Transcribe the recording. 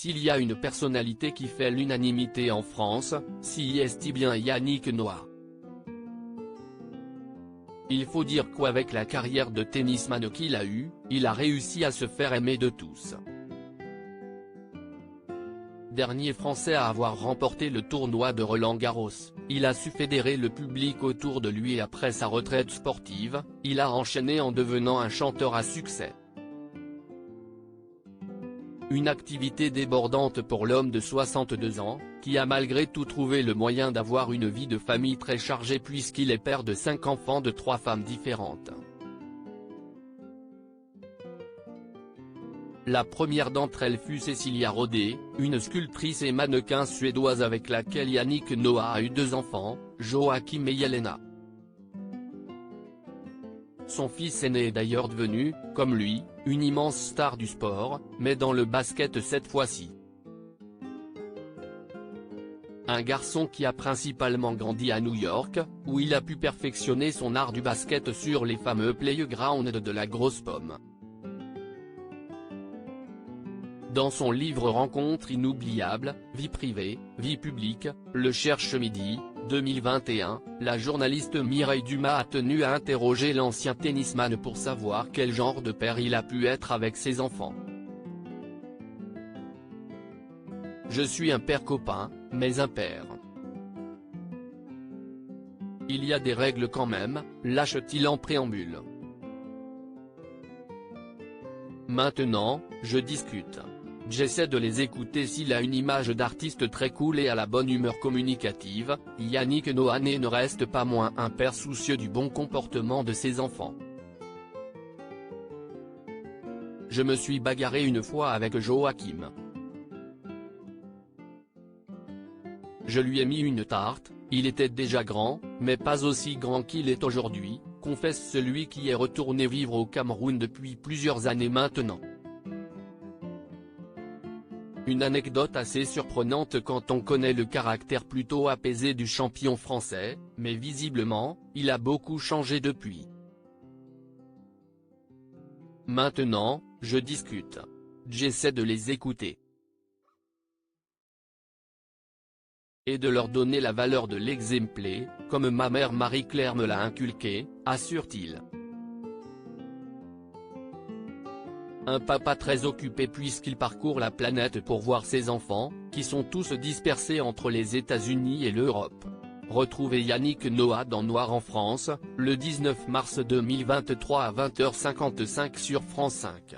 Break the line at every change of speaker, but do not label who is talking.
S'il y a une personnalité qui fait l'unanimité en France, c'est bien Yannick Noah. Il faut dire qu'avec la carrière de tennisman qu'il a eue, il a réussi à se faire aimer de tous. Dernier Français à avoir remporté le tournoi de Roland-Garros, il a su fédérer le public autour de lui et après sa retraite sportive, il a enchaîné en devenant un chanteur à succès. Une activité débordante pour l'homme de 62 ans, qui a malgré tout trouvé le moyen d'avoir une vie de famille très chargée puisqu'il est père de 5 enfants de 3 femmes différentes. La première d'entre elles fut Cecilia Rodé, une sculptrice et mannequin suédoise avec laquelle Yannick Noah a eu 2 enfants, Joachim et Jelena. Son fils aîné est d'ailleurs devenu, comme lui, une immense star du sport, mais dans le basket cette fois-ci. Un garçon qui a principalement grandi à New York, où il a pu perfectionner son art du basket sur les fameux playgrounds de la grosse pomme. Dans son livre Rencontres inoubliables, vie privée, vie publique, le Cherche Midi, 2021, la journaliste Mireille Dumas a tenu à interroger l'ancien tennisman pour savoir quel genre de père il a pu être avec ses enfants. Je suis un père copain, mais un père. Il y a des règles quand même, lâche-t-il en préambule. Maintenant, je discute. J'essaie de les écouter. S'il a une image d'artiste très cool et à la bonne humeur communicative, Yannick Noah ne reste pas moins un père soucieux du bon comportement de ses enfants. Je me suis bagarré une fois avec Joachim. Je lui ai mis une tarte, il était déjà grand, mais pas aussi grand qu'il est aujourd'hui, confesse celui qui est retourné vivre au Cameroun depuis plusieurs années maintenant. Une anecdote assez surprenante quand on connaît le caractère plutôt apaisé du champion français, mais visiblement, il a beaucoup changé depuis. Maintenant, je discute. J'essaie de les écouter. Et de leur donner la valeur de l'exemplé, comme ma mère Marie-Claire me l'a inculqué, assure-t-il. Un papa très occupé puisqu'il parcourt la planète pour voir ses enfants, qui sont tous dispersés entre les États-Unis et l'Europe. Retrouvez Yannick Noah dans Noir en France, le 19 mars 2023 à 20h55 sur France 5.